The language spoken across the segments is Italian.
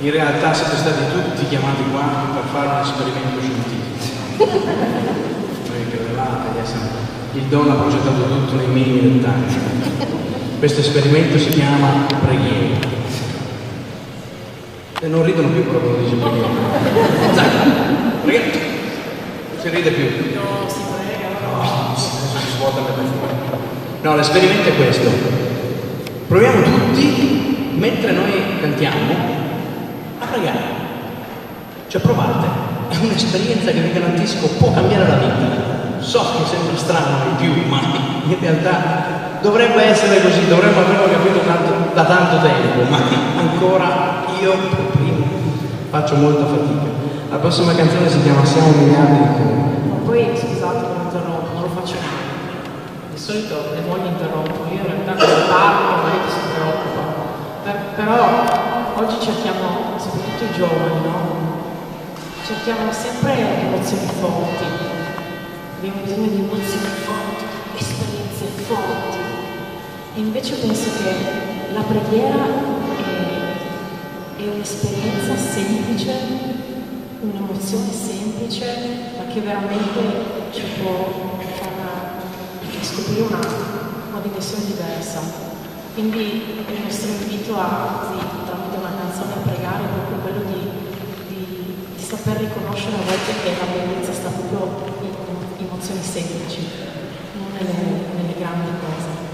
In realtà siete stati tutti chiamati qua per fare un esperimento scientifico. Voi credevate di essere... Il Don ha progettato tutto nei minimi dettagli. Questo esperimento si chiama preghiera. E non ridono più però quando dice preghiera. Preghiera. Non si ride più. No, si prega. No, si svuota le fuori. No, l'esperimento è questo. Proviamo tutti, mentre noi cantiamo, a pregare. Cioè provate. È un'esperienza che vi garantisco può cambiare la vita. So che sembra strano di più, ma in realtà dovrebbe essere così, dovremmo averlo capito da tanto tempo, ma ancora io per primo faccio molta fatica. La prossima canzone si chiama Siamo miliardi di cuori. Poi scusate, non lo faccio mai. Di solito le mogli interrompono, io in realtà quando parlo il marito si preoccupa. Però oggi cerchiamo, soprattutto i giovani, no? Cerchiamo sempre emozioni forti. Abbiamo bisogno di emozioni forti, esperienze forti. E invece penso che la preghiera è un'esperienza semplice, un'emozione semplice, ma che veramente ci può far scoprire una dimensione diversa. Quindi il nostro invito tramite una canzone a pregare è proprio quello di saper riconoscere a volte che la bellezza sta proprio in emozioni semplici, non nelle grandi cose.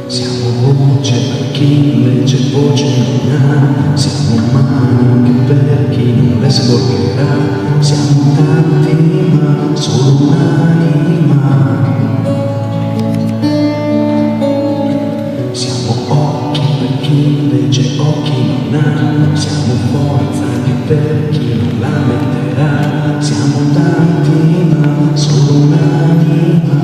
Siamo voce per chi invece voce non ha, siamo mani per chi non le scorgerà, siamo tanti ma solo un'anima. Siamo occhi per chi invece occhi non ha, siamo forza anche per chi non la metterà, siamo tanti ma solo un'anima.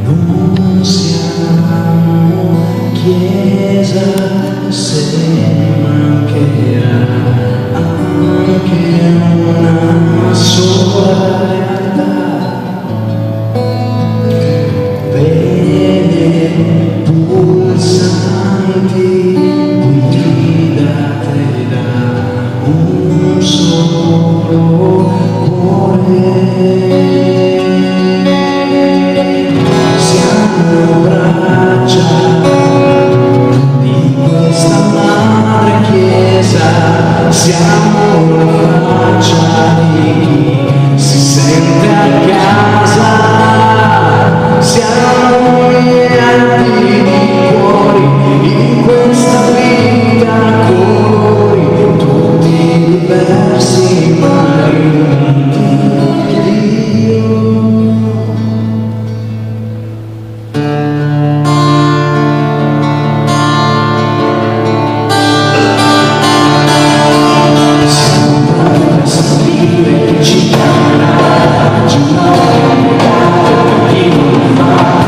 Non siamo chiesa se mancherà anche una sola realtà. Vede pulsanti guidate da un solo cuore. Siamo braccia di questa madre chiesa, siamo la faccia di chi si sente a casa, siamo miliardi di cuori in questa vita, colori tutti diversi ma riuniti.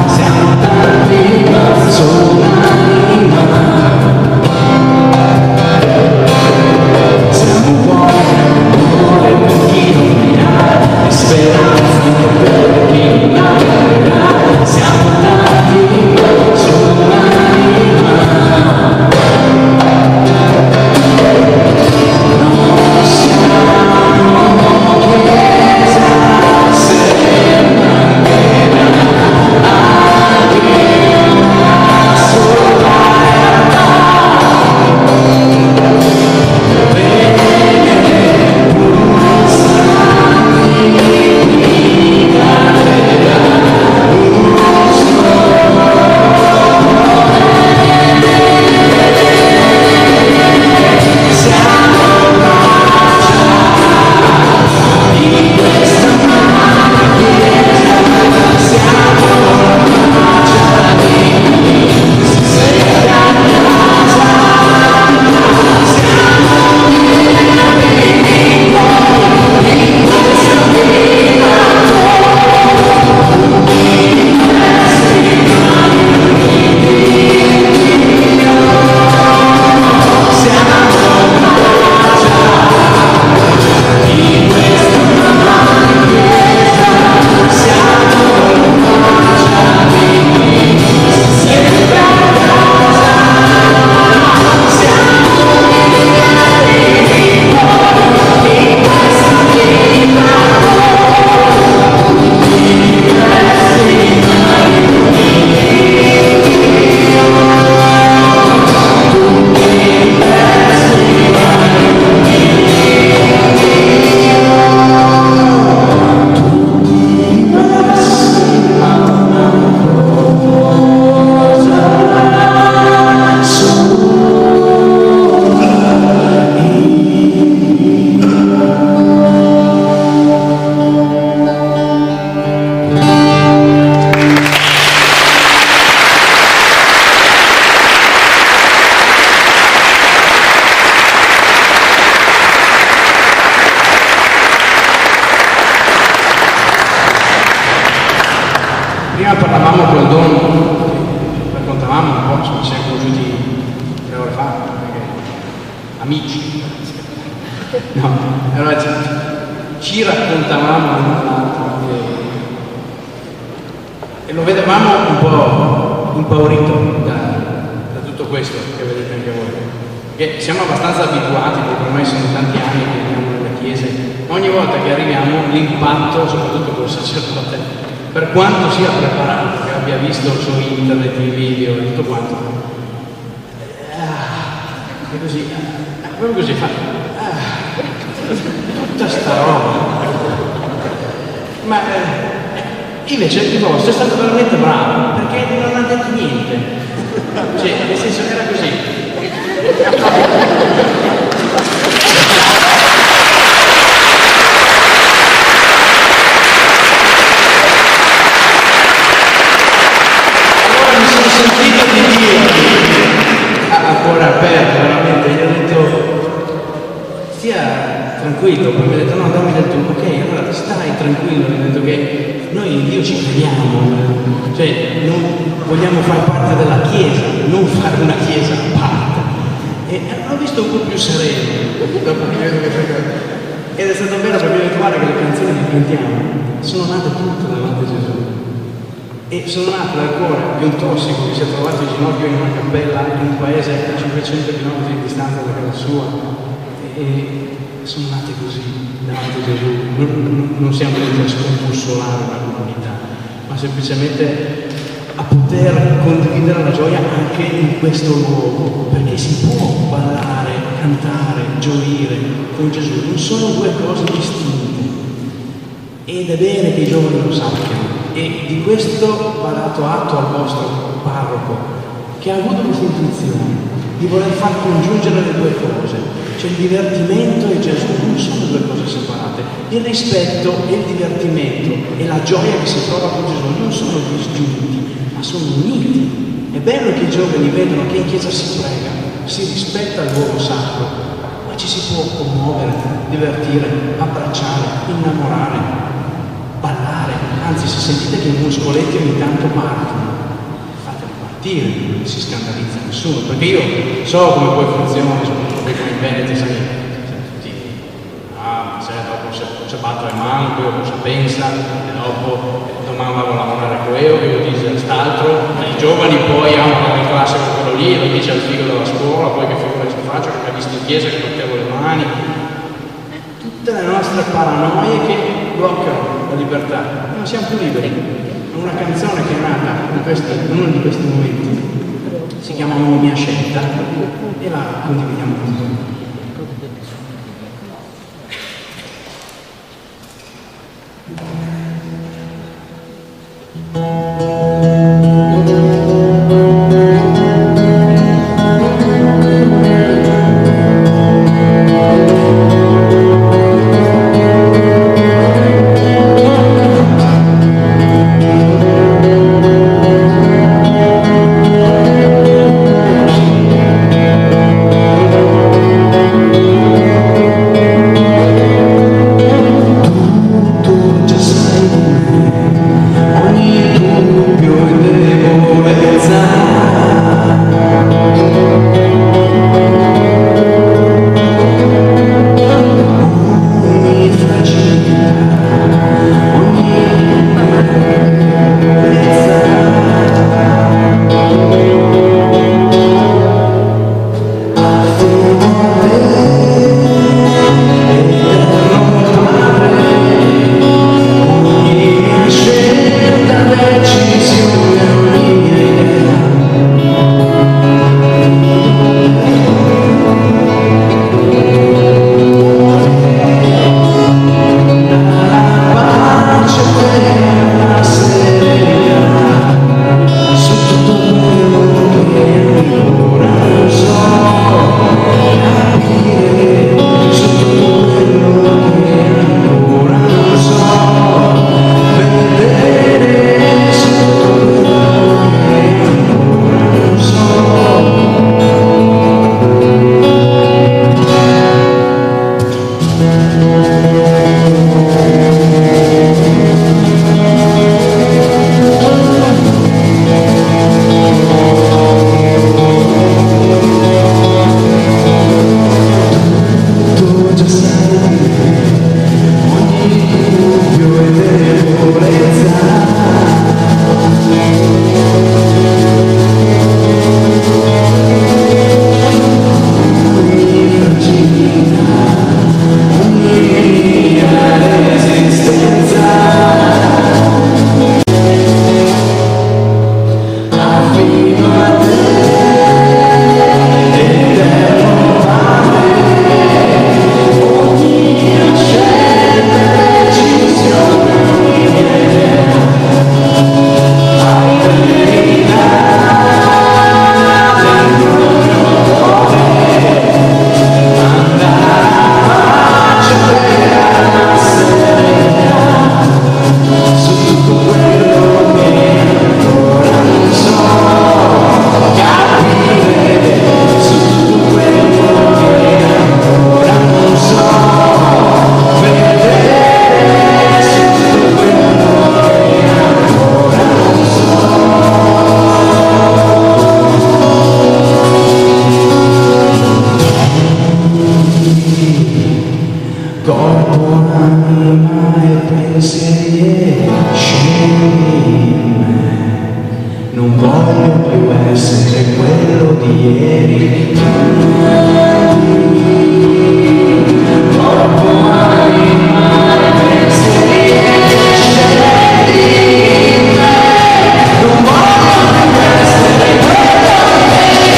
Siamo amici. No, allora ci raccontavamo l'uno l'altro e lo vedevamo un po' impaurito da tutto questo che vedete anche voi. Perché siamo abbastanza abituati, perché ormai sono tanti anni che viviamo nelle chiese, ma ogni volta che arriviamo l'impatto, soprattutto col sacerdote, per quanto sia preparato, che abbia visto su internet i video e tutto quanto, è così, proprio così fa, tutta sta roba. Ma invece il vostro è stato veramente bravo, perché non ha detto niente, cioè, nel senso era così. Allora mi sono sentito di dire a cuore aperto, veramente, gli ho detto stia tranquillo, poi mi ha detto no, dammi del tuo, ok, allora stai tranquillo, mi ha detto che noi in Dio ci crediamo, cioè non vogliamo fare parte della Chiesa, non fare una Chiesa a parte. E l'ho visto un po' più sereno dopo che vedo che ed è stato bello perché ho detto guarda che le canzoni che cantiamo sono nate tutte davanti a Gesù e sono nate dal cuore di un tossico che si è trovato in ginocchio in una cappella in un paese a 500 km di distanza da casa sua e sono nate così davanti a Gesù. Non siamo venuti a scombussolare una comunità, ma semplicemente a poter condividere la gioia anche in questo luogo, perché si può ballare, cantare, gioire con Gesù, non sono due cose distinte ed è bene che i giovani lo sappiano e di questo va dato atto al vostro parroco che ha avuto questa intuizione di voler far congiungere le due cose, cioè il divertimento e Gesù non sono due cose separate, il rispetto e il divertimento e la gioia che si trova con Gesù non sono disgiunti, sono uniti. È bello che i giovani vedono che in chiesa si prega, si rispetta il luogo sacro, ma ci si può commuovere, divertire, abbracciare, innamorare, ballare. Anzi, se sentite che i muscoletti ogni tanto partono, fateli partire, non si scandalizza nessuno, perché io so come poi funziona, soprattutto come i veneti, sai, dopo se batto le mani, poi dopo se pensa, e dopo domani vado a lavorare con io dice quest'altro, ma i giovani poi hanno in classe con quello lì, lo dice al figlio della scuola, poi che figura si faccia, che ha visto in chiesa che battevo le mani, tutte le nostre paranoie che bloccano la libertà, non siamo più liberi. Una canzone che è nata in uno di questi momenti, si chiama Uomo mia scelta e la condividiamo con voi. corpo, anima e pensieri scegli me, non voglio più essere quello di ieri. Corpo, anima e pensieri scegli me, non voglio più essere quello di ieri.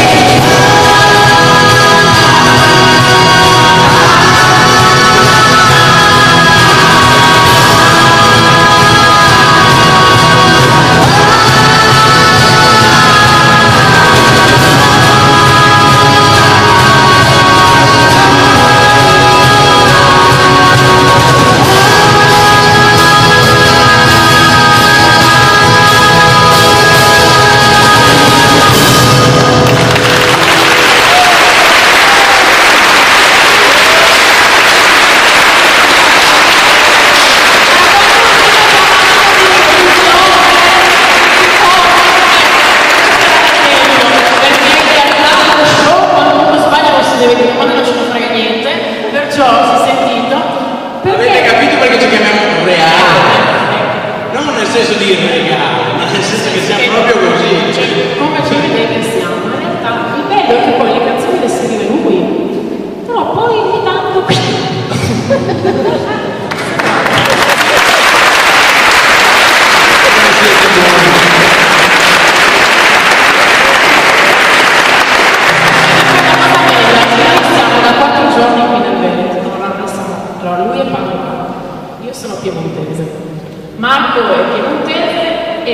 Marco è piemontese e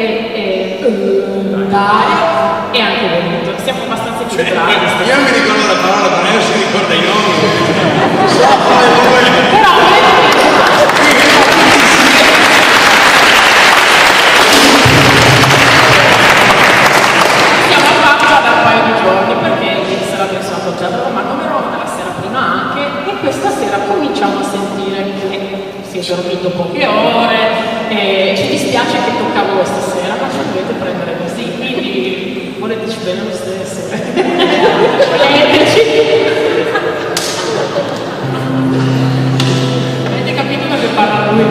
anche veneto, siamo abbastanza equilibrati. Io mi ricordo la parola, ma non si ricorda i nomi. Però siamo a Papua da un paio di giorni perché ieri sera abbiamo appoggiato a Roma come Roma, la sera prima anche, e questa sera cominciamo a sentire che si è dormito poche ore. Ci dispiace che tocca a voi stasera, ma ci dovete prendere così, quindi voleteci bene lo stesso. Avete capito che parla lui?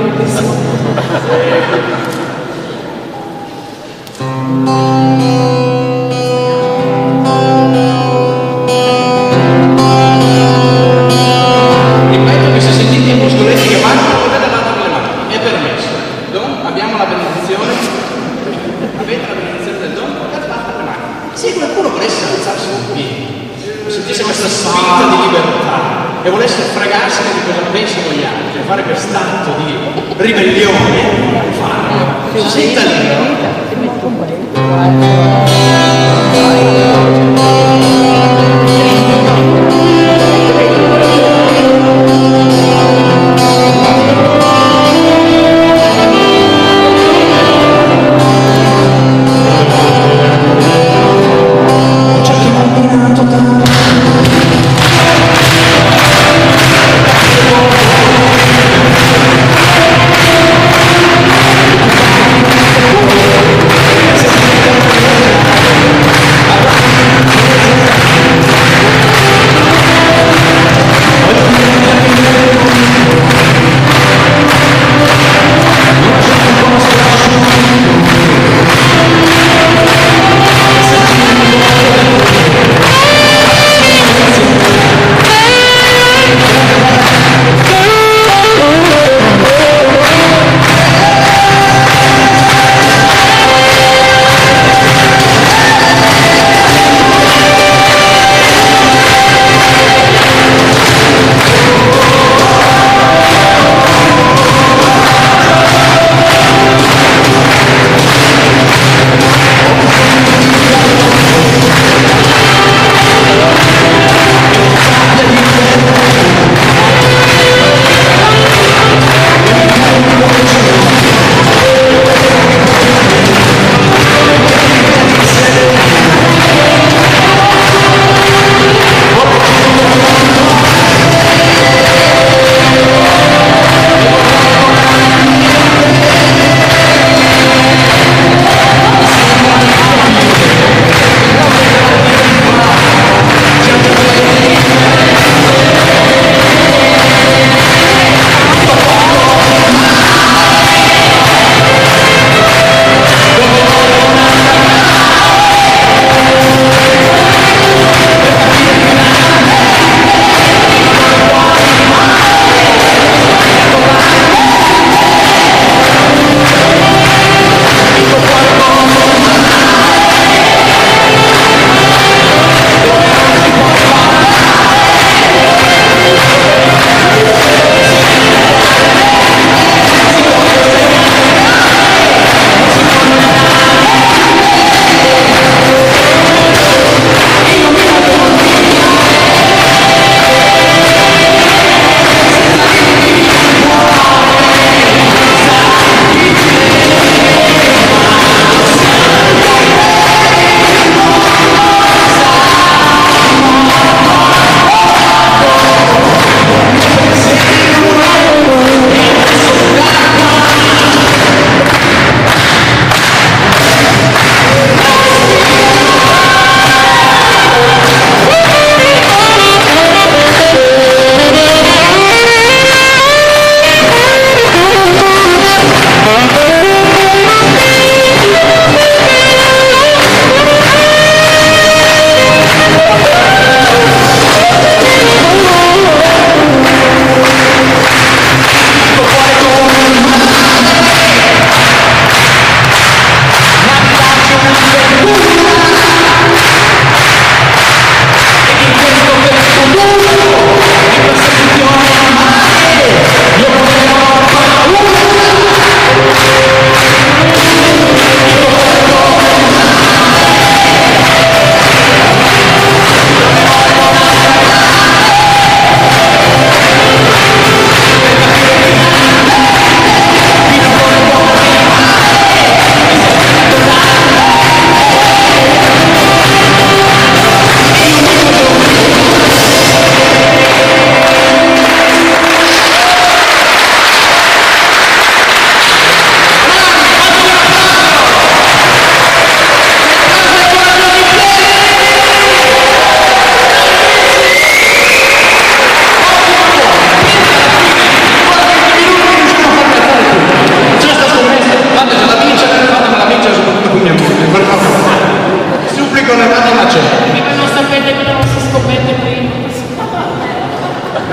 Ripeto che se sentite i muscoletti che vanno, potete battere le mani, è permesso. Abbiamo la benedizione, avete la benedizione del dono, potete battere le mani. Se qualcuno volesse alzarsi in piedi, sentisse questa spinta di libertà e volesse fregarsene di cosa pensano gli altri, fare quest'atto di ribellione, farlo, si senta libero.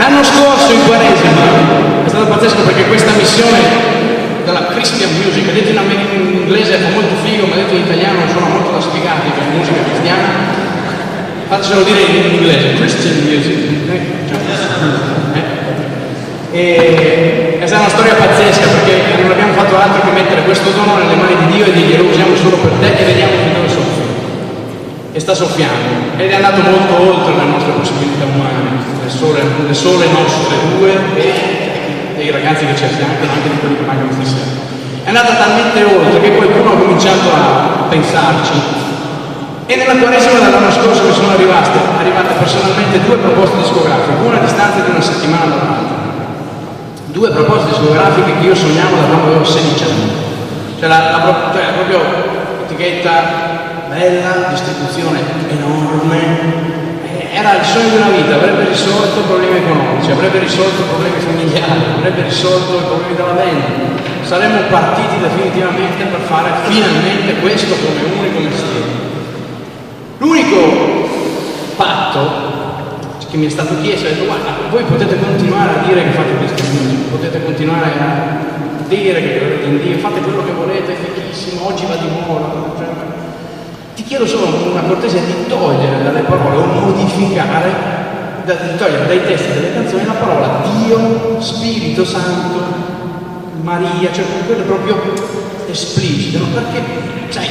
L'anno scorso in Quaresima è stato pazzesco perché questa missione della Christian Music, detto in inglese fa molto figo, ma detto in italiano suona molto da sfigati, che è musica cristiana. Faccelo dire in inglese, Christian Music. E è stata una storia pazzesca perché non abbiamo fatto altro che mettere questo dono nelle mani di Dio e dirgli lo usiamo solo per te e vediamo fin dove soffia. E sta soffiando ed è andato molto oltre le nostre possibilità umane, le sole nostre due e dei ragazzi che ci affiancano, anche di quelli che mancano stasera. È andata talmente oltre che qualcuno ha cominciato a pensarci. E nella Quaresima dell'anno scorso mi sono arrivate personalmente 2 proposte discografiche, una a distanza di una settimana dall'altra. 2 proposte discografiche che io sognavo da quando avevo 16 anni. Cioè proprio etichetta bella, distribuzione enorme. Era il sogno di una vita, avrebbe risolto problemi economici, avrebbe risolto problemi familiari, avrebbe risolto i problemi della band. Saremmo partiti definitivamente per fare finalmente questo come unico mestiere. L'unico patto che mi è stato chiesto è detto: guarda, voi potete continuare a dire che fate questa musica, potete continuare a dire che credete in Dio, fate quello che volete, è fighissimo, oggi va di moda. Ti chiedo solo una cortesia di togliere dalle parole o modificare, di togliere dai testi delle canzoni la parola Dio, Spirito Santo, Maria, cioè quelle proprio esplicite, no? Perché, sai,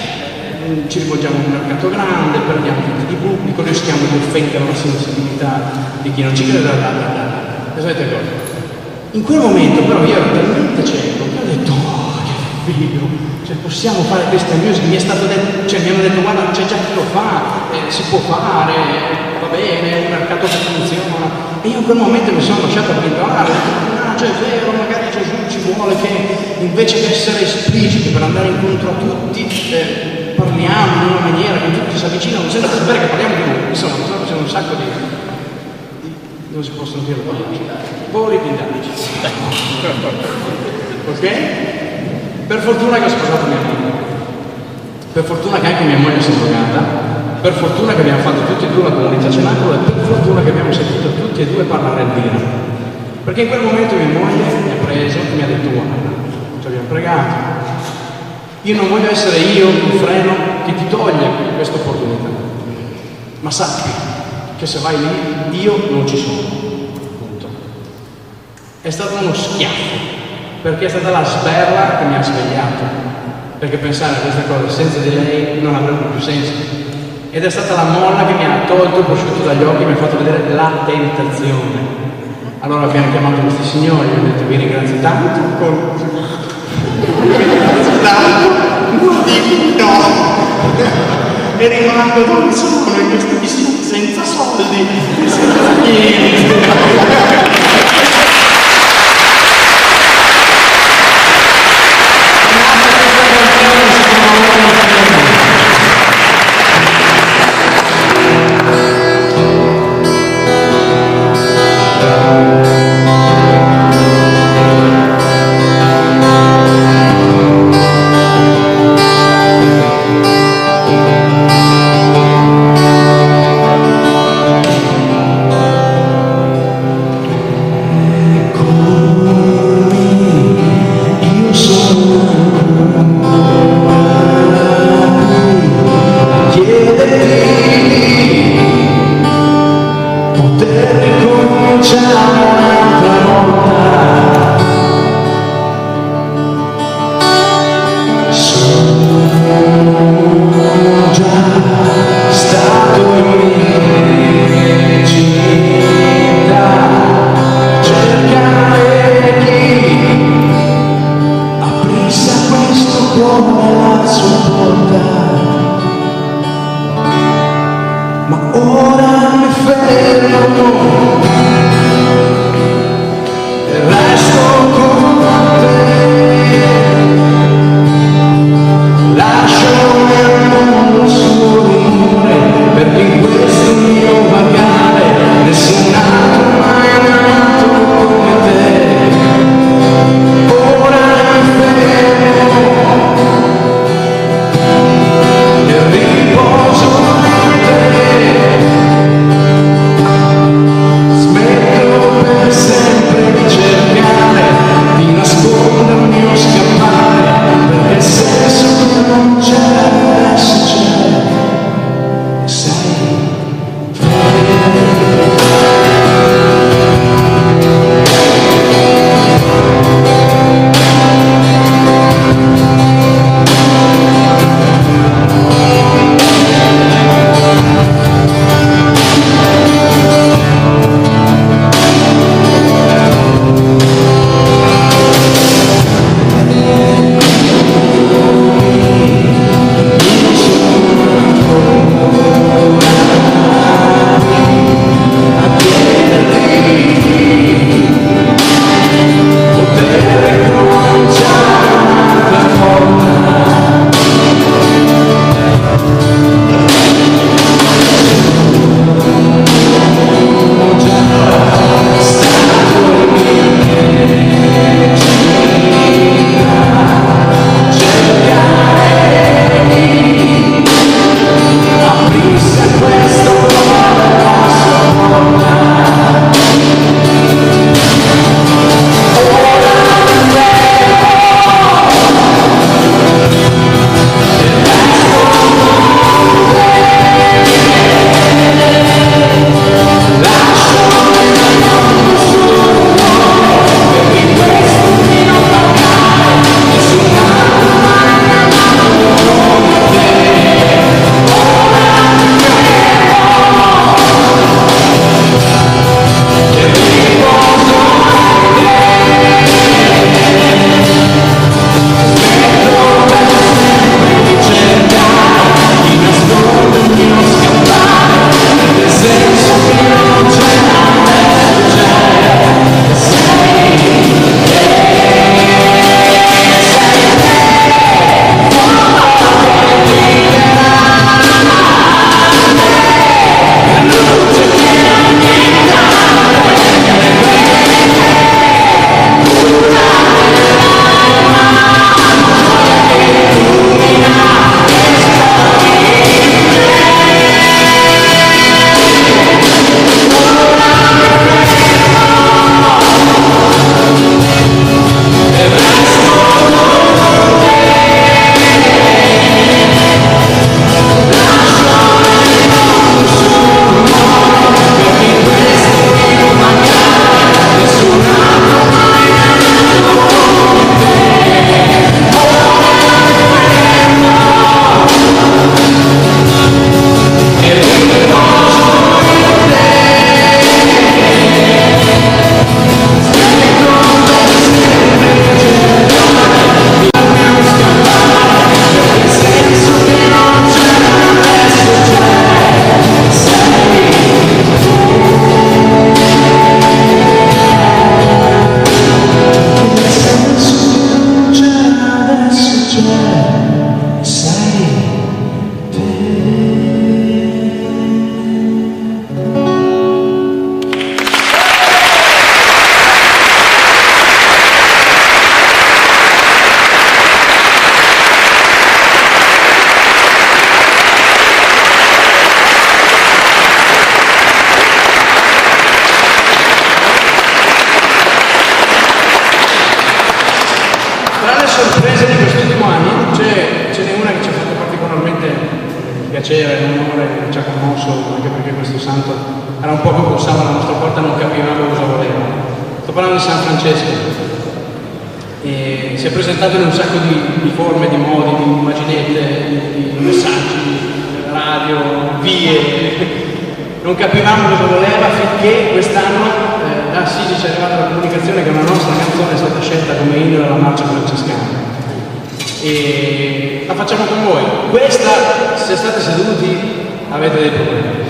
ci rivolgiamo a un mercato grande, perdiamo tutti di pubblico, rischiamo di offendere la sensibilità di chi non ci crede, in quel momento però io ero talmente cieco che ho detto: oh, che figo, cioè possiamo fare questa music. Mi è stato detto, cioè mi hanno detto: guarda, c'è già chi lo fa, si può fare, va bene, è un mercato che funziona. E io in quel momento mi sono lasciato abbindolare, ho detto: no, cioè è vero, magari Gesù ci vuole che invece che essere espliciti per andare incontro a tutti, parliamo in una maniera che tutti si avvicinano senza sapere che parliamo di noi. Insomma, c'è un sacco di non si possono dire poveri pindaci. Ok? Per fortuna che ho sposato mia moglie, per fortuna che anche mia moglie si è drogata, per fortuna che abbiamo fatto tutti e due la comunità cenacolo e per fortuna che abbiamo sentito tutti e due parlare il vino. Perché in quel momento mia moglie mi ha preso e mi ha detto: guarda, ci abbiamo pregato, io non voglio essere io il freno che ti toglie questa opportunità, ma sappi che se vai lì io non ci sono. Punto. È stato uno schiaffo, perché è stata la sberla che mi ha svegliato, perché pensare a questa cosa senza di lei non avrebbe più senso. Ed è stata la molla che mi ha tolto il prosciutto dagli occhi e mi ha fatto vedere la tentazione. Allora abbiamo chiamato questi signori e ho detto: vi ringrazio tanto, non dico no, e rimango dove sono in questa missione senza soldi, senza niente. piacere, è un onore, ci ha commosso, anche perché questo santo era un po' che bussava alla nostra porta, non capivamo cosa voleva. Sto parlando di San Francesco. E si è presentato in un sacco di forme, di modi, di immaginette, di messaggi, radio, vie. Non capivamo cosa voleva finché quest'anno da Assisi ci è arrivata la comunicazione che una nostra canzone è stata scelta come inno della marcia francescana. E la facciamo con voi. Questa, se state seduti, avete dei problemi.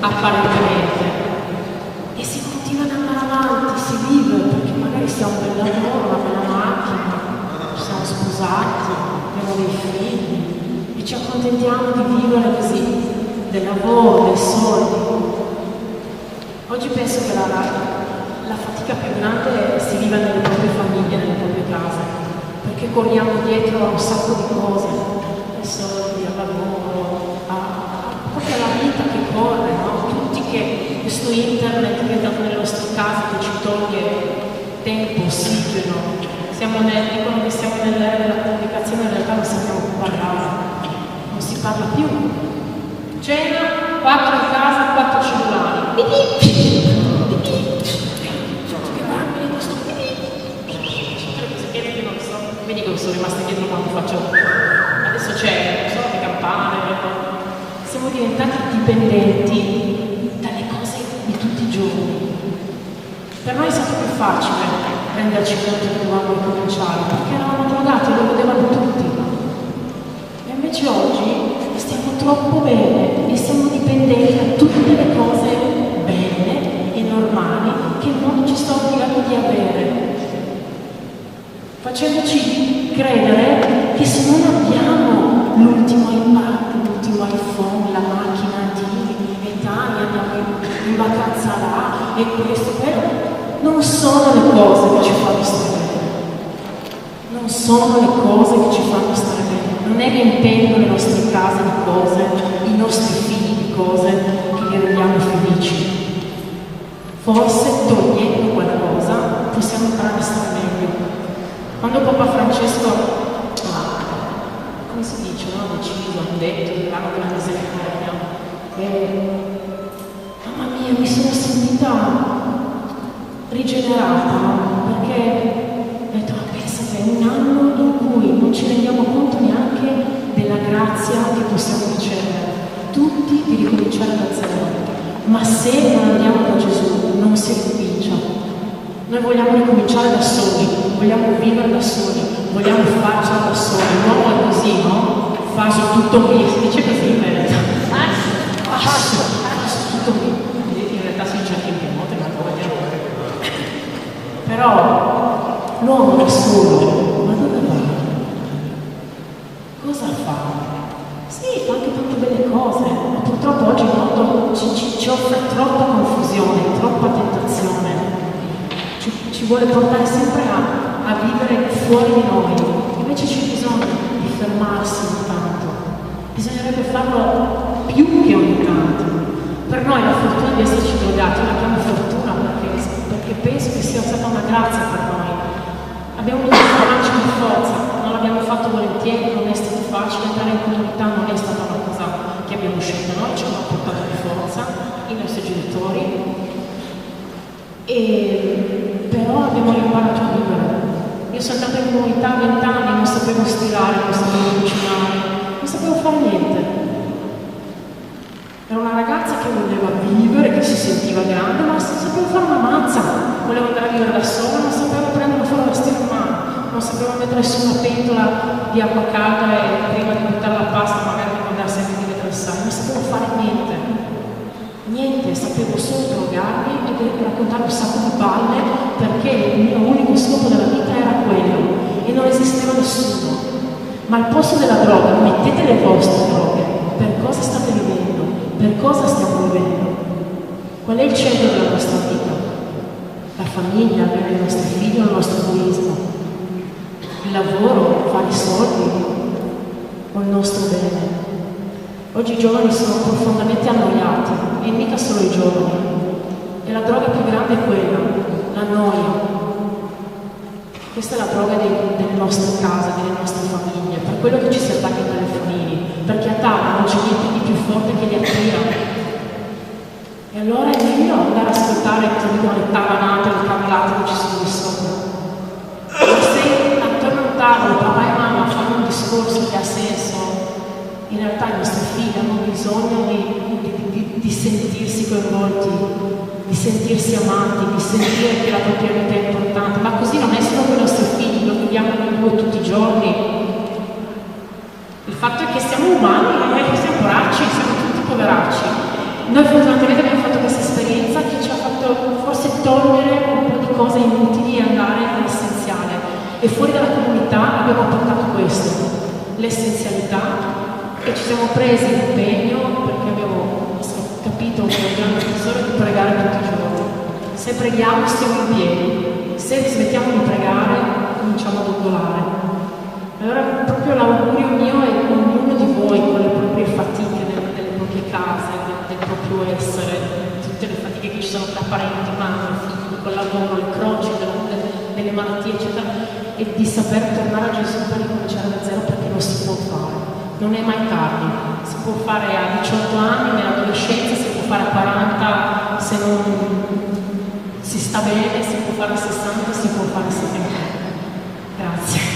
apparentemente, e si continua ad andare avanti, si vive, perché magari si ha un bel lavoro, una bella macchina, ci siamo sposati, abbiamo dei figli e ci accontentiamo di vivere così, del lavoro, dei soldi. Oggi penso che la fatica più grande si vive nelle proprie famiglie, nelle proprie case, perché corriamo dietro a un sacco di cose, ai soldi, al lavoro, proprio alla vita che corre, no? Tutti che questo internet che è dato nelle nostre case, che ci toglie tempo, ossigeno, dicono che siamo nell'era della comunicazione, in realtà non sappiamo più parlare, non si parla più. Cena, 4 in casa, 4 cellulari. Mi dico che sono rimasta dietro quando faccio. Adesso c'è, non so, le campane. Siamo diventati dipendenti dalle cose di tutti i giorni. Per noi è stato più facile renderci conto che dovevamo ricominciare, perché eravamo drogati, lo vedevano tutti. E invece oggi stiamo troppo bene e siamo dipendenti da tutte le cose belle e normali che il mondo ci sta obbligando di avere, facendoci credere che se non abbiamo l'ultimo iPad, l'ultimo iPhone, la macchina di Italia, andiamo in vacanza là e questo, però non sono le cose che ci fanno stare bene, non sono le cose che ci fanno stare bene. Non è riempendo le nostre case di cose, i nostri figli di cose che li rendiamo felici. Forse togliendo qualcosa possiamo imparare a stare meglio. Quando Papa Francesco, come si dice, no? Ha deciso, hanno detto, l'anno della misericordia, mamma mia, mi sono sentita rigenerata, perché ho detto, ma pensate, è un anno in cui non ci rendiamo conto neanche della grazia che possiamo ricevere, tutti di ricominciare da zero, ma se non andiamo da Gesù non si ricomincia. Noi vogliamo ricominciare da soli, vogliamo vivere da soli, vogliamo farcela da soli. L'uomo è così, no? Fa su tutto me, si dice così in verità. Fa su tutto me. In realtà si dice anche in Piemonte, ma poi però l'uomo da solo, ma dove va? Cosa fa? Sì, fa anche tante belle cose, ma purtroppo oggi il mondo ci offre troppa confusione, troppa tentazione. Ci vuole portare sempre a vivere fuori di noi, invece c'è bisogno di fermarsi ogni tanto, bisognerebbe farlo più che ogni tanto. Per noi la fortuna di esserci drogati è una grande fortuna, perché penso che sia stata una grazia per noi. Abbiamo dovuto fermarci con forza, non l'abbiamo fatto volentieri, non è stato facile, entrare in comunità non è stata una cosa che abbiamo scelto noi, ci hanno portato di forza i nostri genitori. Però abbiamo imparato a vivere. Io sono andata in comunità a 20 anni, non sapevo stirare, non sapevo cucinare, non sapevo fare niente. Era una ragazza che voleva vivere, che si sentiva grande, ma non sapeva fare una mazza, voleva andare a vivere da sola, non sapeva prendere fuori la stira in mano, non sapeva mettere su una pentola di acqua calda e prima di buttare la pasta magari mandarsi anche di mettere il sale, non sapevo fare niente, sapevo solo drogarmi e raccontare un sacco di balle, perché il mio unico scopo della vita era quello e non esisteva nessuno. Ma al posto della droga mettete le vostre droghe. Per cosa state vivendo? Per cosa stiamo vivendo? Qual è il centro della nostra vita? La famiglia, avere i nostri figli o il nostro egoismo? Il lavoro, fare i soldi o il nostro bene? Oggi i giovani sono profondamente annoiati, e mica solo i giovani. E la droga più grande è quella, la noia. Questa è la droga delle nostre case, delle nostre famiglie, per quello che ci si attacca ai telefonini, perché a tavola non c'è niente di più forte che li attira. E allora è meglio andare a ascoltare le tavanate, le cavolate che ci sono di sopra. Ma se attorno a un tavolo papà e mamma fanno un discorso che ha senso, in realtà i nostri figli hanno bisogno di sentirsi coinvolti, di sentirsi amati, di sentire che la propria vita è importante, ma così non è solo con i nostri figli, lo viviamo noi due tutti i giorni. Il fatto è che siamo umani, non è che siamo poracci, siamo tutti poveracci, Noi fortunatamente abbiamo fatto questa esperienza che ci ha fatto forse togliere un po' di cose inutili e andare all'essenziale. E fuori dalla comunità abbiamo portato questo, l'essenzialità, e ci siamo presi l'impegno perché abbiamo capito che è un grande tesoro di pregare tutti i giorni. Se preghiamo stiamo in piedi, se smettiamo di pregare cominciamo a dondolare. Allora proprio l'augurio mio è che ognuno di voi con le proprie fatiche delle proprie case, del proprio essere, tutte le fatiche che ci sono tra parenti, madri, figli, col lavoro, le croci, delle malattie, eccetera, e di saper tornare a Gesù per ricominciare da zero, perché lo si può fare. Non è mai tardi, si può fare a 18 anni, nell'adolescenza, si può fare a 40, se non si sta bene, si può fare a 60, si può fare a 70. Grazie.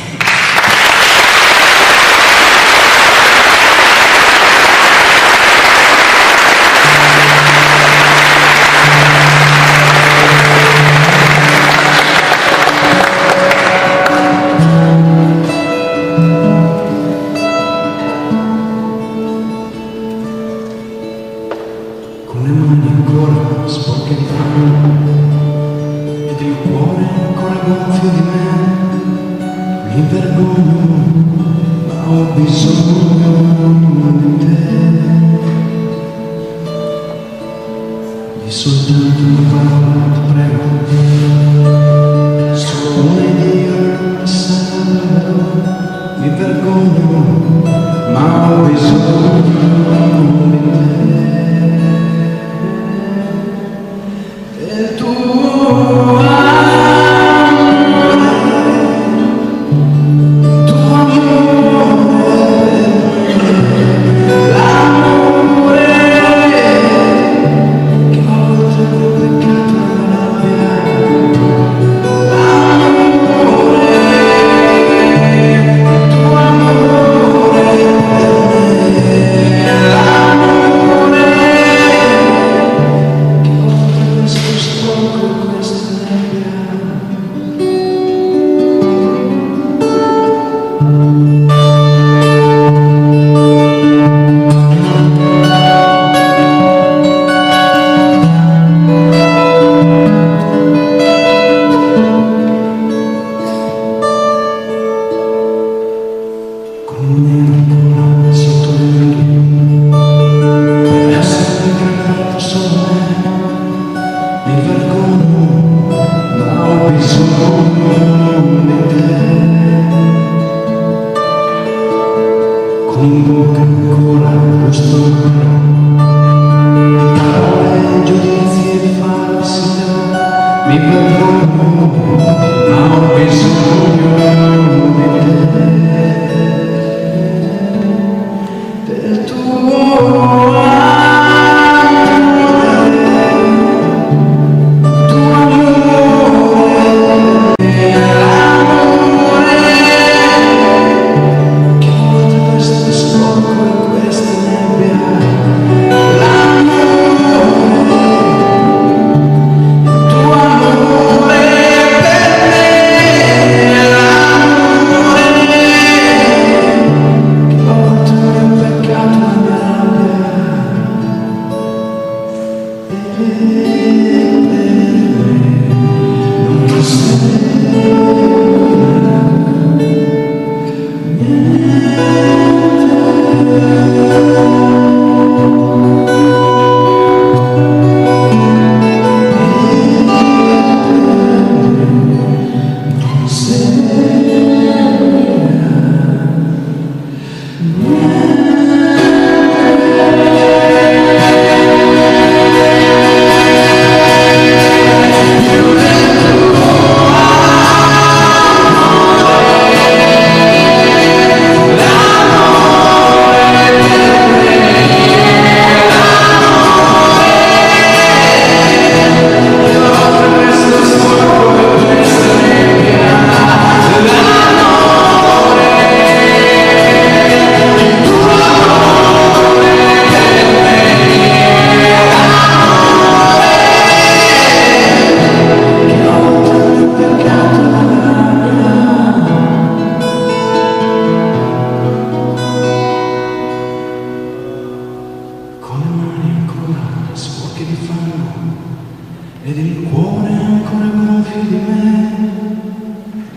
ed il cuore ancora gonfio di me,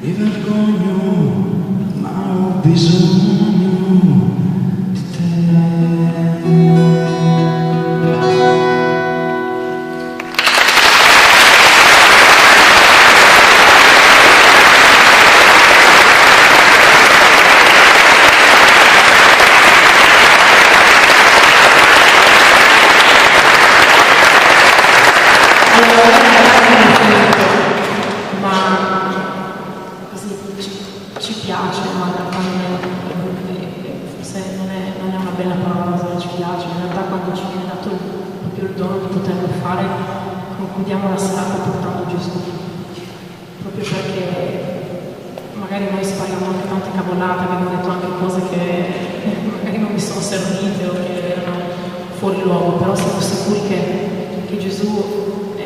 mi vergogno, ma ho bisogno di te. Concludiamo la serata portando Gesù, proprio perché magari noi spariamo anche tante cavolate, abbiamo detto anche cose che magari non mi sono servite o che erano fuori luogo, però siamo sicuri che Gesù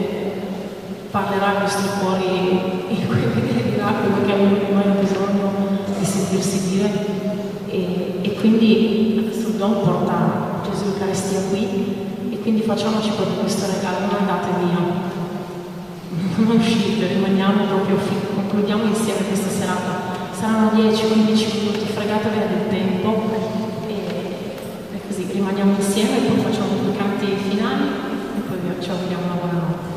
parlerà ai nostri cuori in quei dirà quello che noi abbiamo bisogno di sentirsi dire e quindi adesso dobbiamo portare Gesù Eucaristia qui. Quindi facciamoci proprio questo regalo, non andate via, non uscite, rimaniamo proprio, concludiamo insieme questa serata. Saranno 10-15 minuti, fregatevene del tempo e così rimaniamo insieme e poi facciamo due canti finali e poi ci auguriamo una buona notte.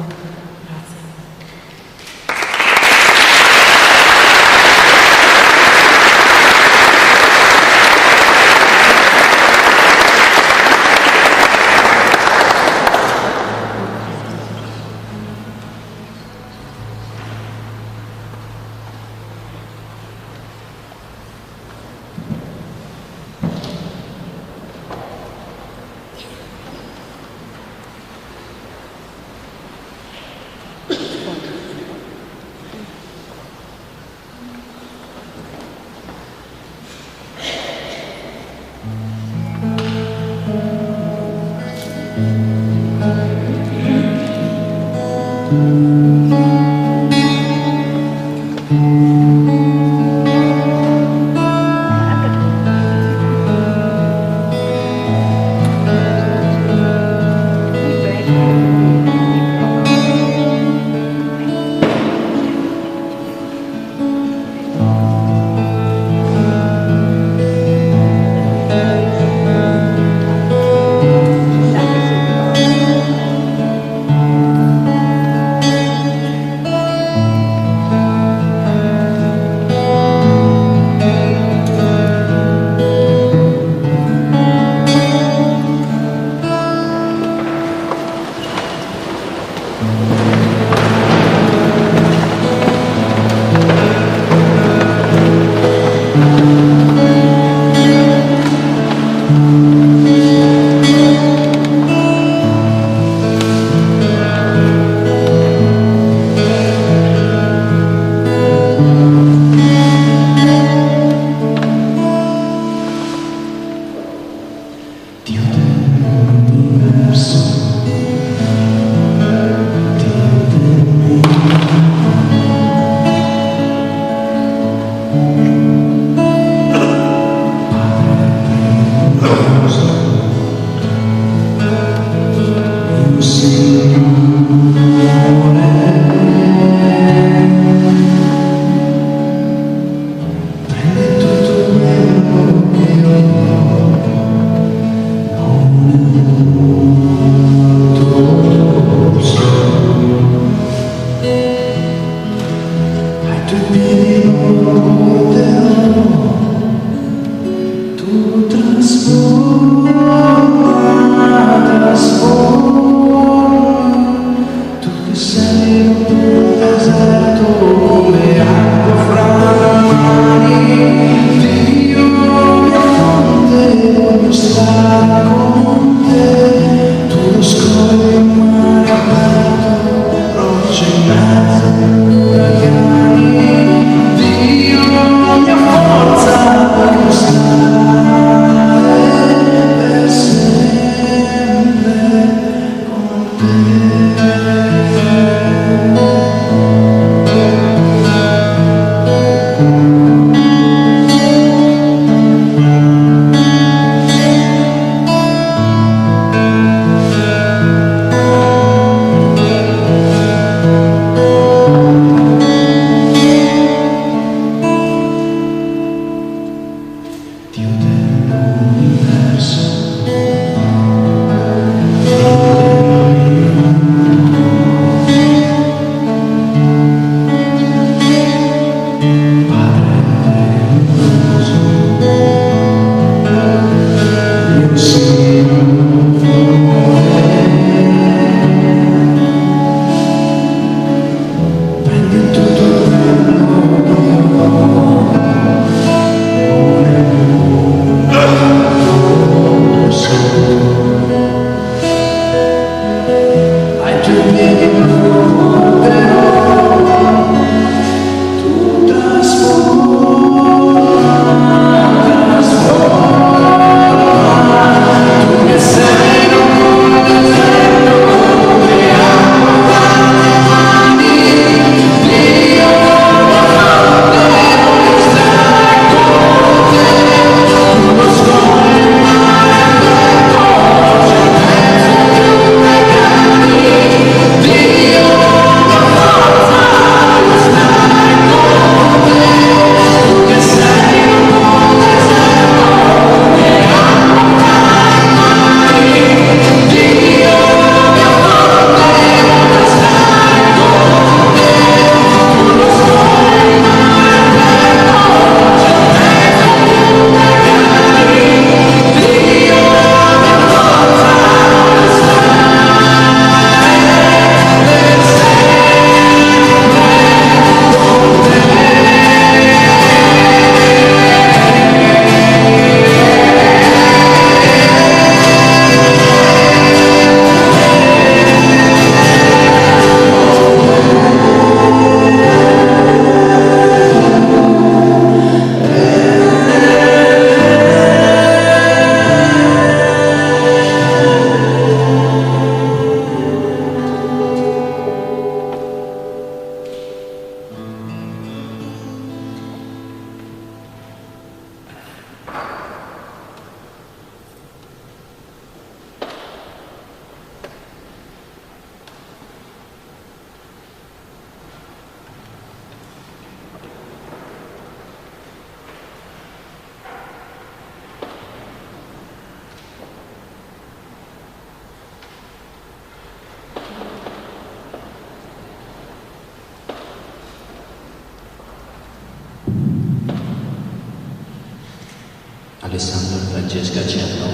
Francesca ci hanno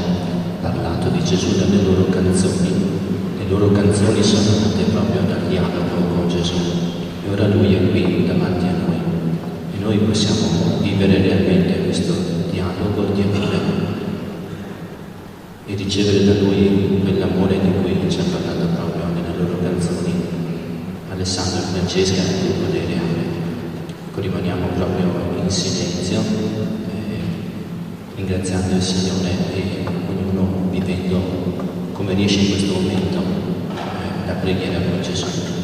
parlato di Gesù dalle loro canzoni. Le loro canzoni sono nate proprio dal dialogo con Gesù e ora Lui è qui davanti a noi e noi possiamo vivere realmente questo dialogo di amore e ricevere da Lui quell'amore di cui ci ha parlato proprio nelle loro canzoni Alessandro e Francesca nel gruppo dei Reali. Ecco, rimaniamo proprio in silenzio, ringraziando il Signore e ognuno vivendo come riesce in questo momento la preghiera con Gesù.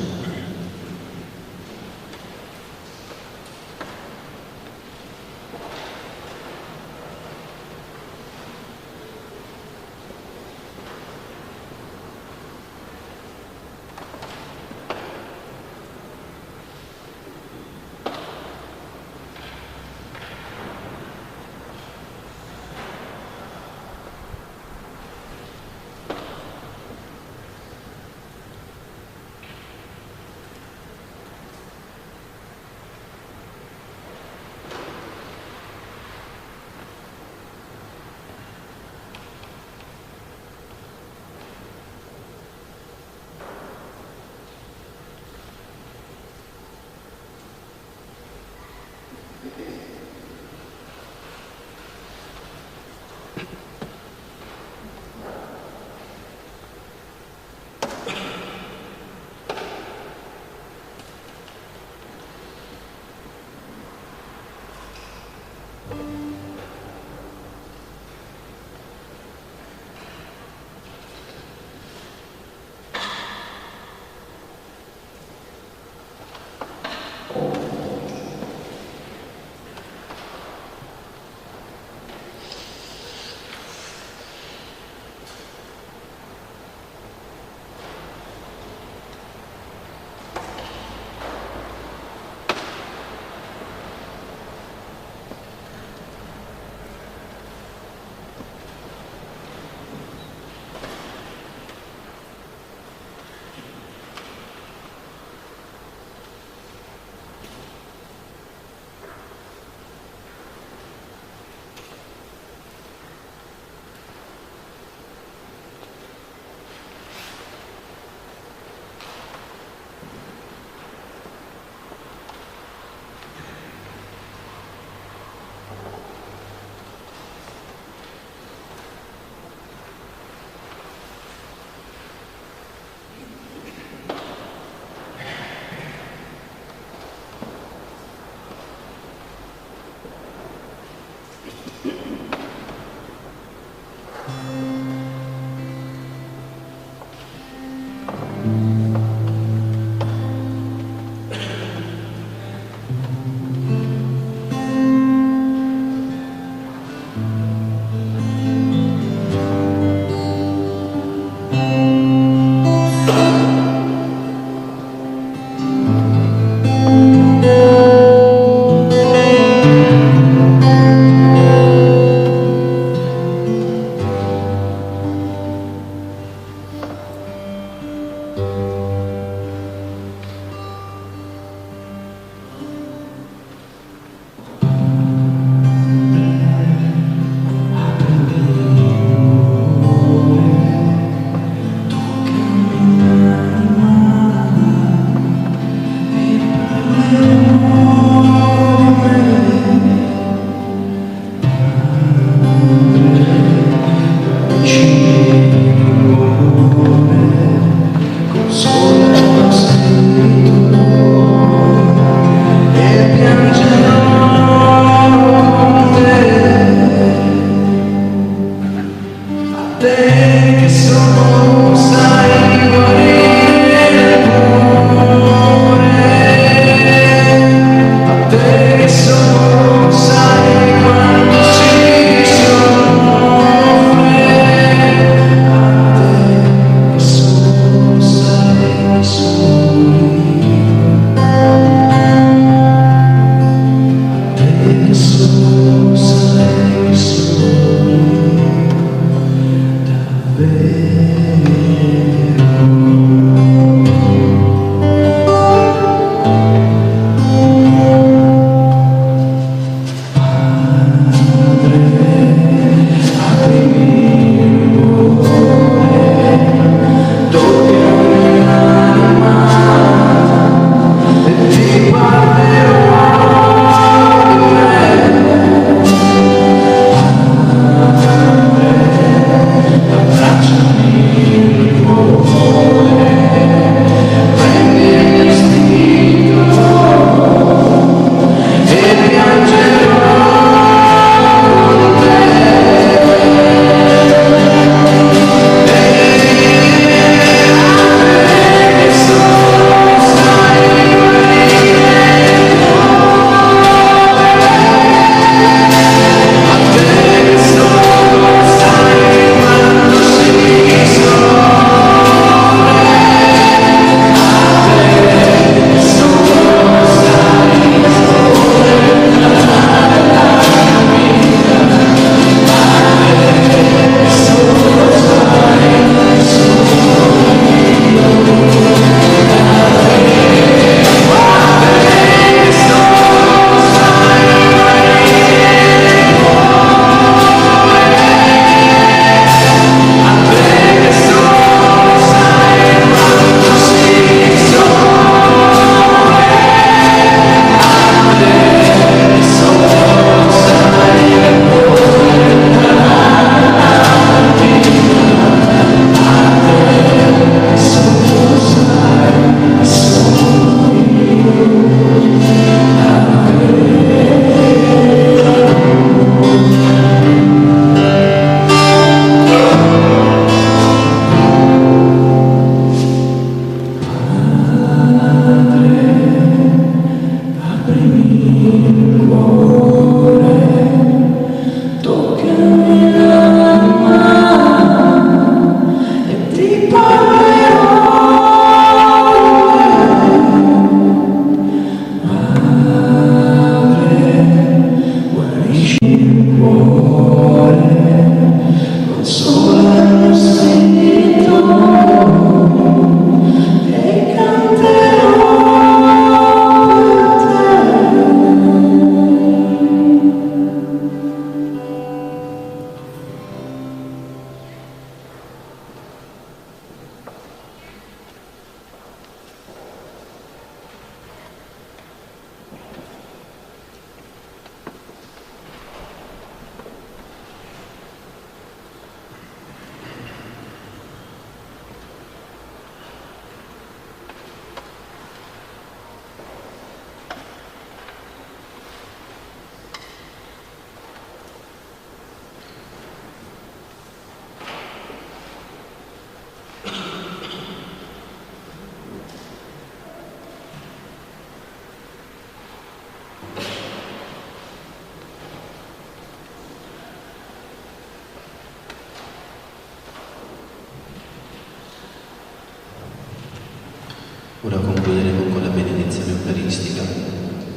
Ora concluderemo con la benedizione eucaristica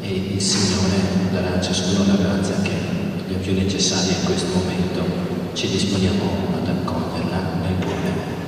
e il Signore darà a ciascuno la grazia che gli è più necessaria in questo momento. Ci disponiamo ad accoglierla nel cuore.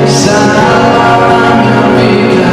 Salva la mia vita.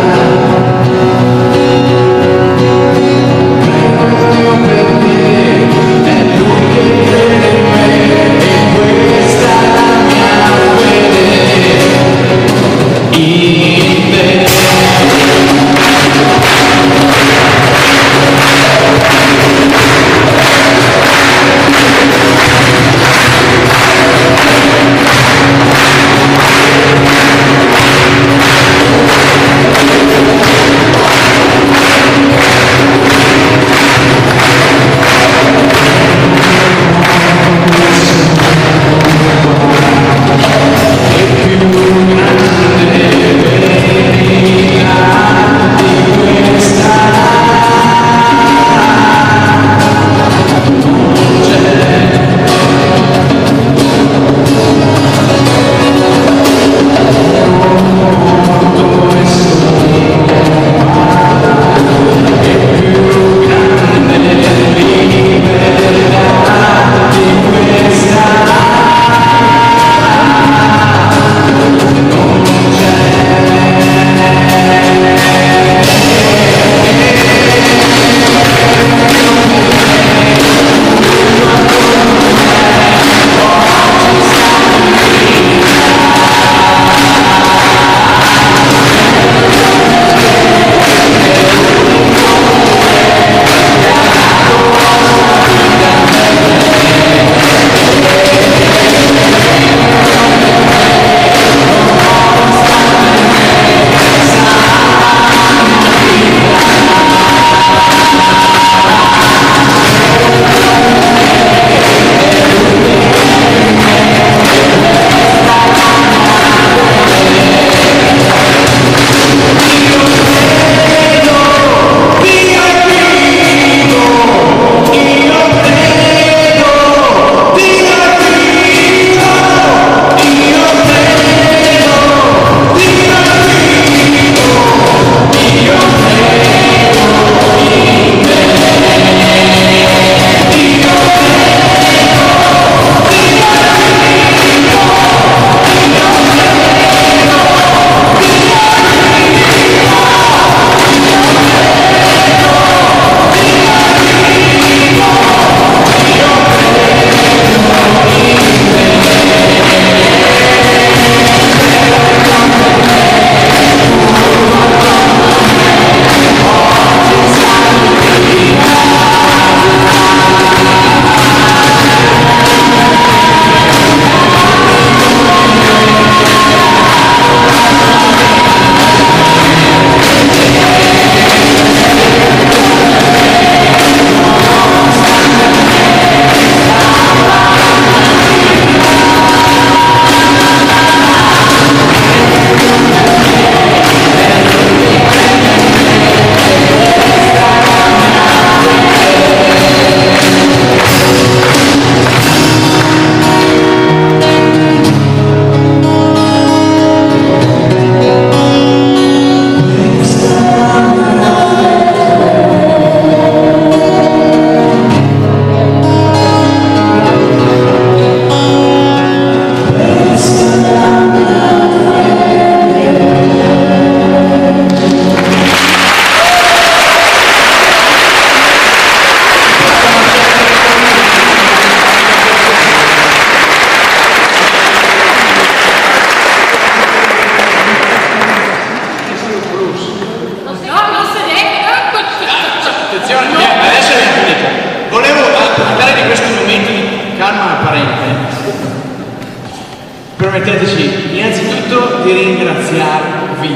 permetteteci innanzitutto di ringraziarvi,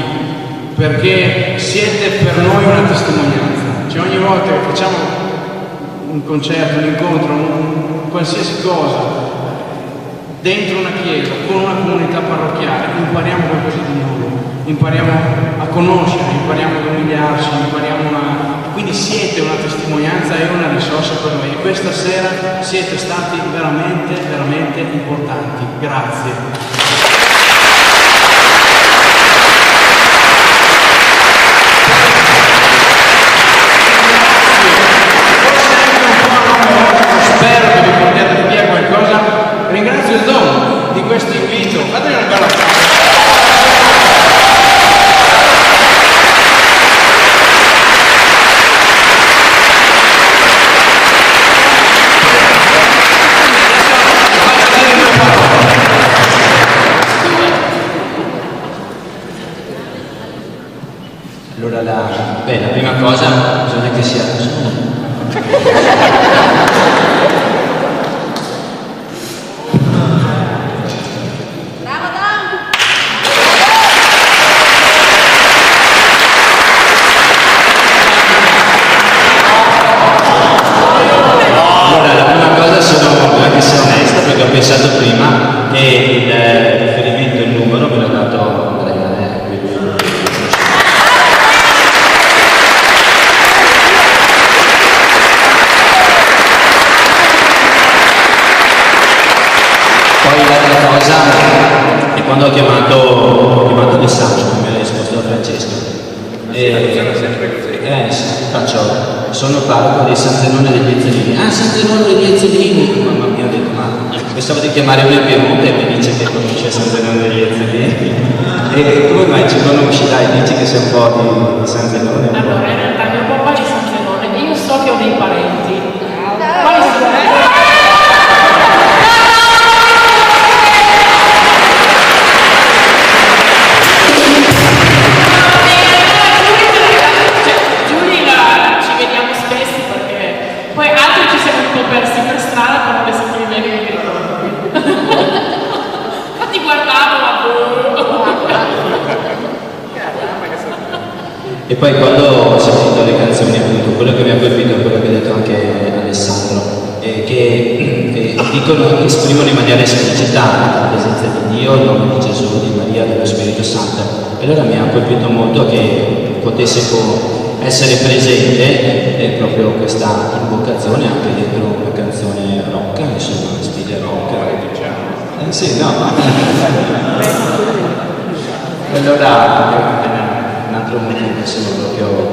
perché siete per noi una testimonianza. Cioè ogni volta che facciamo un concerto, un incontro, qualsiasi cosa dentro una chiesa, con una comunità parrocchiale, impariamo qualcosa di nuovo, impariamo a conoscere, impariamo ad umiliarci, quindi siete una testimonianza e una risorsa per noi. E questa sera siete stati veramente, veramente importanti. Grazie. Spero che vi portiate via qualcosa. Ringrazio il Don di questo invito. Fatemi una bella applauso. Allora la prima cosa bisogna che sia onesta, perché ho pensato prima che il riferimento e il numero me l'ha dato Andrea. Poi l'altra cosa è quando ho chiamato Alessandro, come mi ha risposto Francesco. Sono parroco di San Zenone degli Ezzelini. Ah, San Zenone degli Ezzelini! Mamma mia, ho detto, ma pensavo di chiamare uno in Piemonte e mi dice che conosce San Zenone degli Ezzelini. E come mai ci conosci? Dai, dici che sei un po' di San Zenone. Allora, in realtà mio papà è di San Zenone e io so che ho dei parenti. Poi poi altri ci siamo un po' persi per strada per non essere bene nei ricordi. Infatti guardavo E poi quando ho sentito le canzoni, appunto, quello che mi ha colpito è quello che ha detto anche Alessandro, che esprimono in maniera esplicita la presenza di Dio, il nome di Gesù, di Maria, dello Spirito Santo. E allora mi ha colpito molto che potesse essere presente proprio questa invocazione anche dentro una canzone rock, insomma, stile rock. Sì, no. Allora un altro motivo sono proprio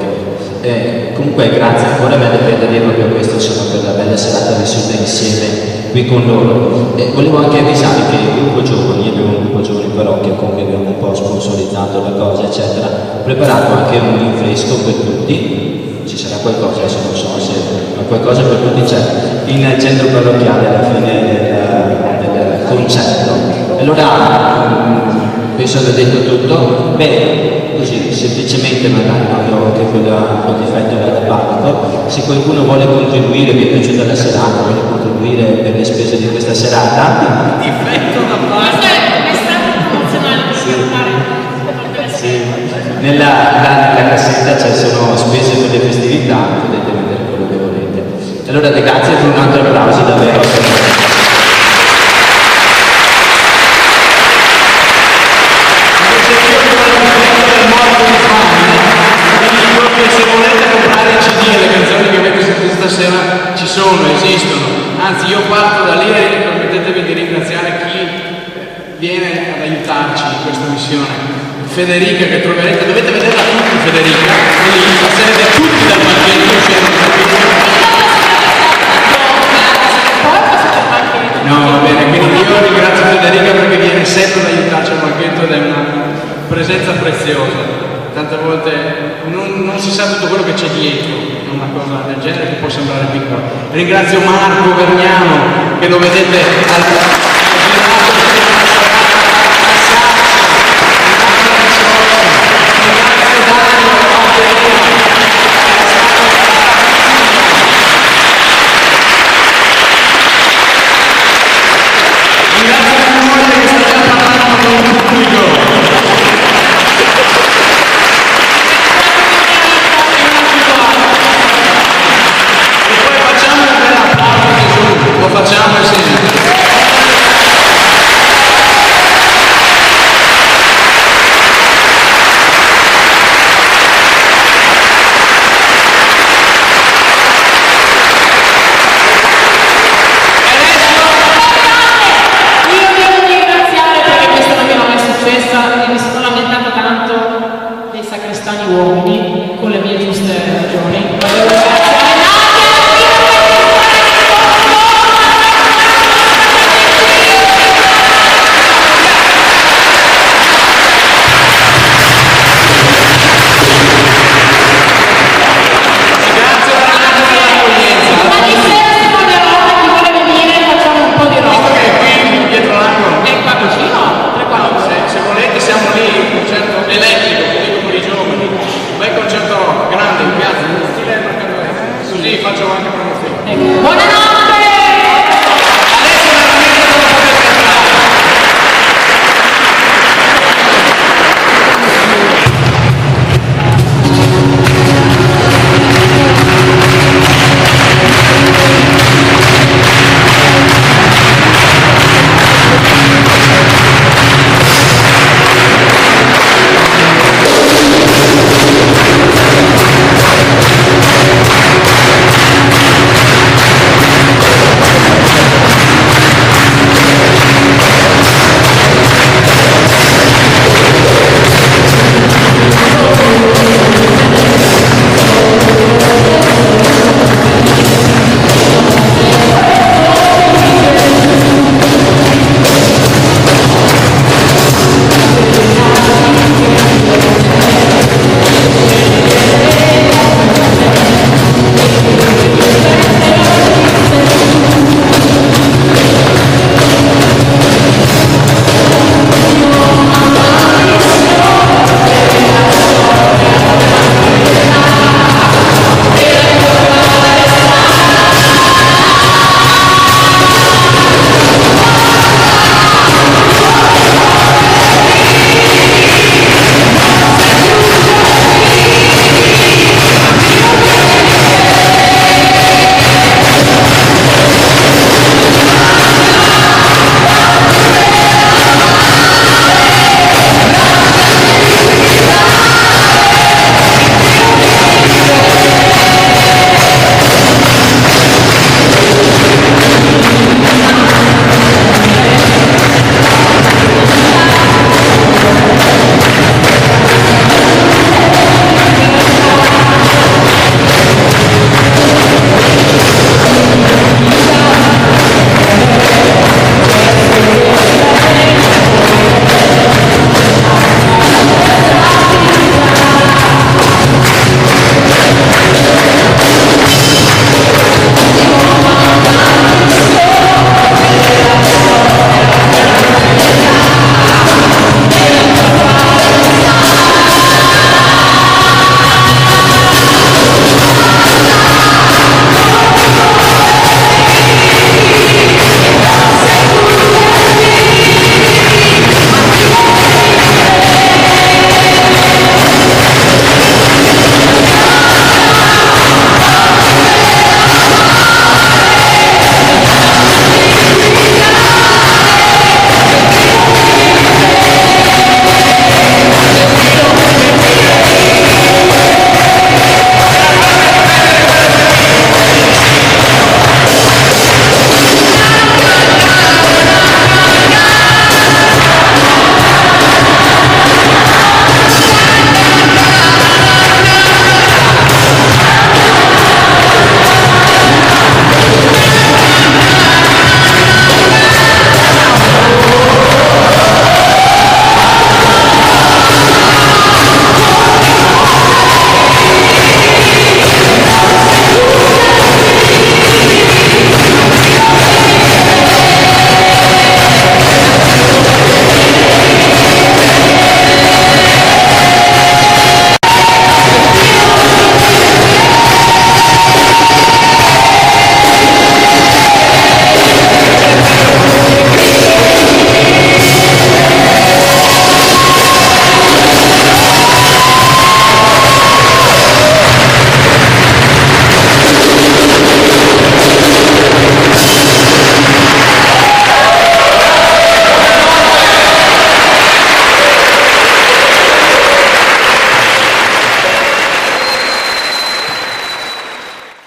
che comunque grazie ancora, mi dipende dire proprio questo, insomma, per la bella serata vissuta insieme qui con loro. Volevo anche avvisare che il gruppo giovani, abbiamo un gruppo giovani parrocchia con cui abbiamo un po' sponsorizzato la cosa eccetera, ho preparato anche un rinfresco per tutti, ci sarà qualcosa, adesso non so se qualcosa per tutti c'è in centro parrocchiale alla fine del concerto. Allora penso di aver detto tutto. Beh, così semplicemente magari ho anche quel difetto da parroco, se qualcuno vuole contribuire, vi è piaciuta la serata, vuole contribuire per le spese di questa serata, difetto da questo è stato promozionale per sì. Nella cassetta sono spese per le festività, potete vedere quello che volete. Allora grazie per un altro applauso davvero. Se volete comprare il CD e le canzoni che avete sentito stasera ci sono, esistono. Anzi, io parto da lì e permettetemi di ringraziare chi viene ad aiutarci in questa missione. Federica, che troverete, dovete vederla tutti, Federica, quindi passerete tutti dal banchetto. No, va bene, quindi io ringrazio Federica perché viene sempre ad aiutarci al banchetto ed è una presenza preziosa. Tante volte non si sa tutto quello che c'è dietro una cosa del genere che può sembrare piccola. Ringrazio Marco Vergnano, che lo vedete al ringrazio mia moglie che sta già parlando strani uomini con le mie giuste ragioni. Faccio anche promozione. Buona